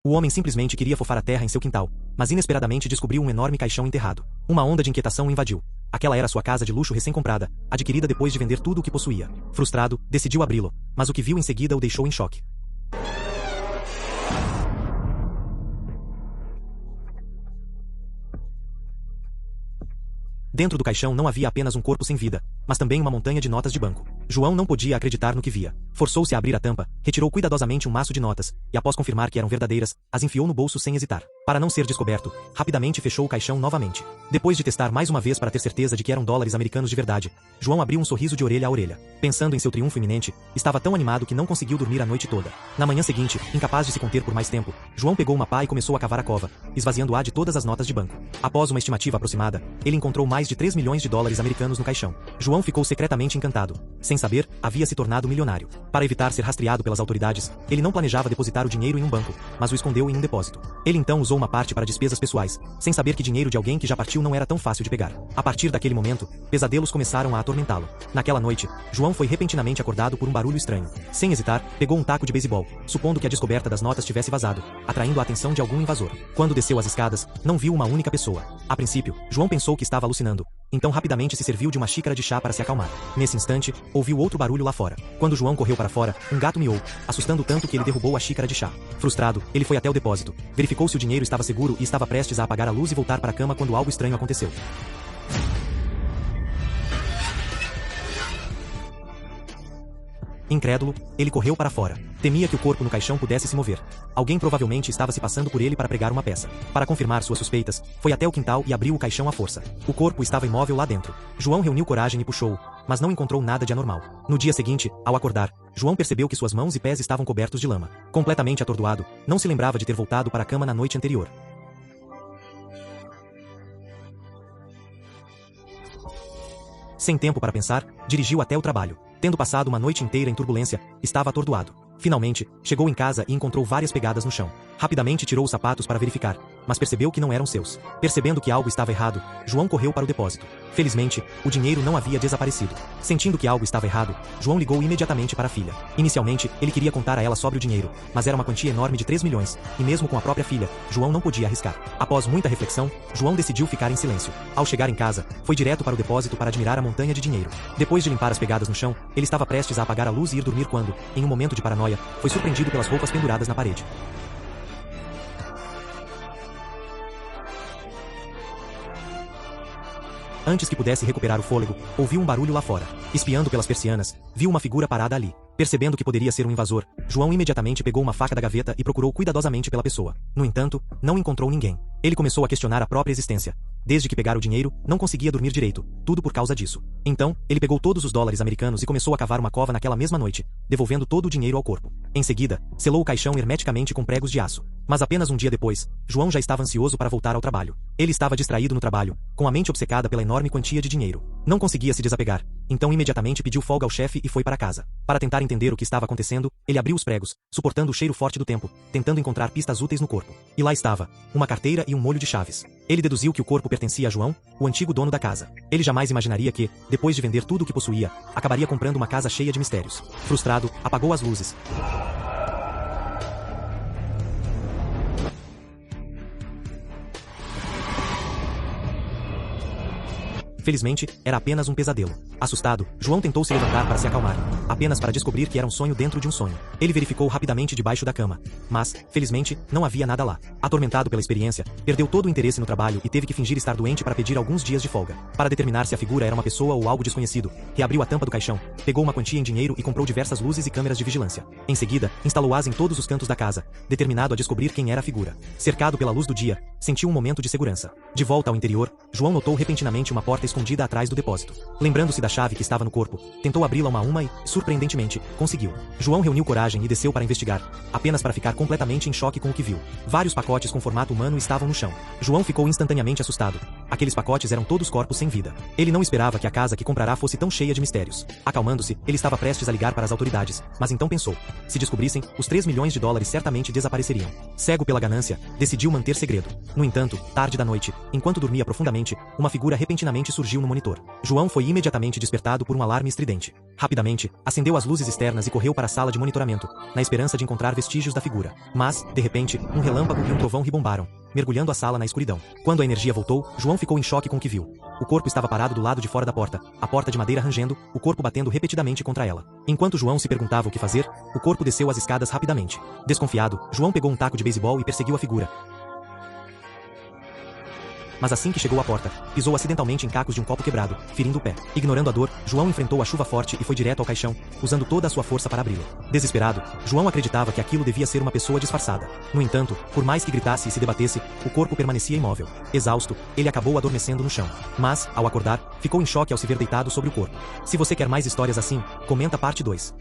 O homem simplesmente queria fofar a terra em seu quintal, mas inesperadamente descobriu um enorme caixão enterrado. Uma onda de inquietação o invadiu. Aquela era sua casa de luxo recém-comprada, adquirida depois de vender tudo o que possuía. Frustrado, decidiu abri-lo, mas o que viu em seguida o deixou em choque. Dentro do caixão não havia apenas um corpo sem vida, mas também uma montanha de notas de banco. João não podia acreditar no que via. Forçou-se a abrir a tampa, retirou cuidadosamente um maço de notas, e após confirmar que eram verdadeiras, as enfiou no bolso sem hesitar. Para não ser descoberto, rapidamente fechou o caixão novamente. Depois de testar mais uma vez para ter certeza de que eram dólares americanos de verdade, João abriu um sorriso de orelha a orelha. Pensando em seu triunfo iminente, estava tão animado que não conseguiu dormir a noite toda. Na manhã seguinte, incapaz de se conter por mais tempo, João pegou uma pá e começou a cavar a cova, esvaziando-a de todas as notas de banco. Após uma estimativa aproximada, ele encontrou mais de 3 milhões de dólares americanos no caixão. João ficou secretamente encantado. Sem saber, havia se tornado milionário. Para evitar ser rastreado pelas autoridades, ele não planejava depositar o dinheiro em um banco, mas o escondeu em um depósito. Ele então usou uma parte para despesas pessoais, sem saber que dinheiro de alguém que já partiu não era tão fácil de pegar. A partir daquele momento, pesadelos começaram a atormentá-lo. Naquela noite, João foi repentinamente acordado por um barulho estranho. Sem hesitar, pegou um taco de beisebol, supondo que a descoberta das notas tivesse vazado, atraindo a atenção de algum invasor. Quando desceu as escadas, não viu uma única pessoa. A princípio, João pensou que estava alucinando. Então rapidamente se serviu de uma xícara de chá para se acalmar. Nesse instante, ouviu outro barulho lá fora. Quando João correu para fora, um gato miou, assustando tanto que ele derrubou a xícara de chá. Frustrado, ele foi até o depósito. Verificou se o dinheiro estava seguro e estava prestes a apagar a luz e voltar para a cama quando algo estranho aconteceu. Incrédulo, ele correu para fora. Temia que o corpo no caixão pudesse se mover. Alguém provavelmente estava se passando por ele para pregar uma peça. Para confirmar suas suspeitas, foi até o quintal e abriu o caixão à força. O corpo estava imóvel lá dentro. João reuniu coragem e puxou-o, mas não encontrou nada de anormal. No dia seguinte, ao acordar, João percebeu que suas mãos e pés estavam cobertos de lama. Completamente atordoado, não se lembrava de ter voltado para a cama na noite anterior. Sem tempo para pensar, dirigiu até o trabalho. Tendo passado uma noite inteira em turbulência, estava atordoado. Finalmente, chegou em casa e encontrou várias pegadas no chão. Rapidamente tirou os sapatos para verificar, mas percebeu que não eram seus. Percebendo que algo estava errado, João correu para o depósito. Felizmente, o dinheiro não havia desaparecido. Sentindo que algo estava errado, João ligou imediatamente para a filha. Inicialmente, ele queria contar a ela sobre o dinheiro, mas era uma quantia enorme de 3 milhões, e mesmo com a própria filha, João não podia arriscar. Após muita reflexão, João decidiu ficar em silêncio. Ao chegar em casa, foi direto para o depósito para admirar a montanha de dinheiro. Depois de limpar as pegadas no chão, ele estava prestes a apagar a luz e ir dormir quando, em um momento de paranoia, foi surpreendido pelas roupas penduradas na parede. Antes que pudesse recuperar o fôlego, ouviu um barulho lá fora. Espiando pelas persianas, viu uma figura parada ali. Percebendo que poderia ser um invasor, João imediatamente pegou uma faca da gaveta e procurou cuidadosamente pela pessoa. No entanto, não encontrou ninguém. Ele começou a questionar a própria existência. Desde que pegara o dinheiro, não conseguia dormir direito, tudo por causa disso. Então, ele pegou todos os dólares americanos e começou a cavar uma cova naquela mesma noite, devolvendo todo o dinheiro ao corpo. Em seguida, selou o caixão hermeticamente com pregos de aço. Mas apenas um dia depois, João já estava ansioso para voltar ao trabalho. Ele estava distraído no trabalho, com a mente obcecada pela enorme quantia de dinheiro. Não conseguia se desapegar, então imediatamente pediu folga ao chefe e foi para casa. Para tentar entender o que estava acontecendo, ele abriu os pregos, suportando o cheiro forte do tempo, tentando encontrar pistas úteis no corpo. E lá estava, uma carteira e um molho de chaves. Ele deduziu que o corpo pertencia a João, o antigo dono da casa. Ele jamais imaginaria que, depois de vender tudo o que possuía, acabaria comprando uma casa cheia de mistérios. Frustrado, apagou as luzes. Felizmente, era apenas um pesadelo. Assustado, João tentou se levantar para se acalmar, apenas para descobrir que era um sonho dentro de um sonho. Ele verificou rapidamente debaixo da cama, mas, felizmente, não havia nada lá. Atormentado pela experiência, perdeu todo o interesse no trabalho e teve que fingir estar doente para pedir alguns dias de folga. Para determinar se a figura era uma pessoa ou algo desconhecido, reabriu a tampa do caixão, pegou uma quantia em dinheiro e comprou diversas luzes e câmeras de vigilância. Em seguida, instalou-as em todos os cantos da casa, determinado a descobrir quem era a figura. Cercado pela luz do dia, sentiu um momento de segurança. De volta ao interior, João notou repentinamente uma porta escondida atrás do depósito. Lembrando-se da chave que estava no corpo, tentou abri-la uma a uma e, surpreendentemente, conseguiu. João reuniu coragem e desceu para investigar, apenas para ficar completamente em choque com o que viu. Vários pacotes com formato humano estavam no chão. João ficou instantaneamente assustado. Aqueles pacotes eram todos corpos sem vida. Ele não esperava que a casa que comprará fosse tão cheia de mistérios. Acalmando-se, ele estava prestes a ligar para as autoridades, mas então pensou. Se descobrissem, os 3 milhões de dólares certamente desapareceriam. Cego pela ganância, decidiu manter segredo. No entanto, tarde da noite, enquanto dormia profundamente, uma figura repentinamente surgiu no monitor. João foi imediatamente despertado por um alarme estridente. Rapidamente, acendeu as luzes externas e correu para a sala de monitoramento, na esperança de encontrar vestígios da figura. Mas, de repente, um relâmpago e um trovão ribombaram, mergulhando a sala na escuridão. Quando a energia voltou, João ficou em choque com o que viu. O corpo estava parado do lado de fora da porta, a porta de madeira rangendo, o corpo batendo repetidamente contra ela. Enquanto João se perguntava o que fazer, o corpo desceu as escadas rapidamente. Desconfiado, João pegou um taco de beisebol e perseguiu a figura. Mas assim que chegou à porta, pisou acidentalmente em cacos de um copo quebrado, ferindo o pé. Ignorando a dor, João enfrentou a chuva forte e foi direto ao caixão, usando toda a sua força para abri-lo. Desesperado, João acreditava que aquilo devia ser uma pessoa disfarçada. No entanto, por mais que gritasse e se debatesse, o corpo permanecia imóvel. Exausto, ele acabou adormecendo no chão. Mas, ao acordar, ficou em choque ao se ver deitado sobre o corpo. Se você quer mais histórias assim, comenta parte 2.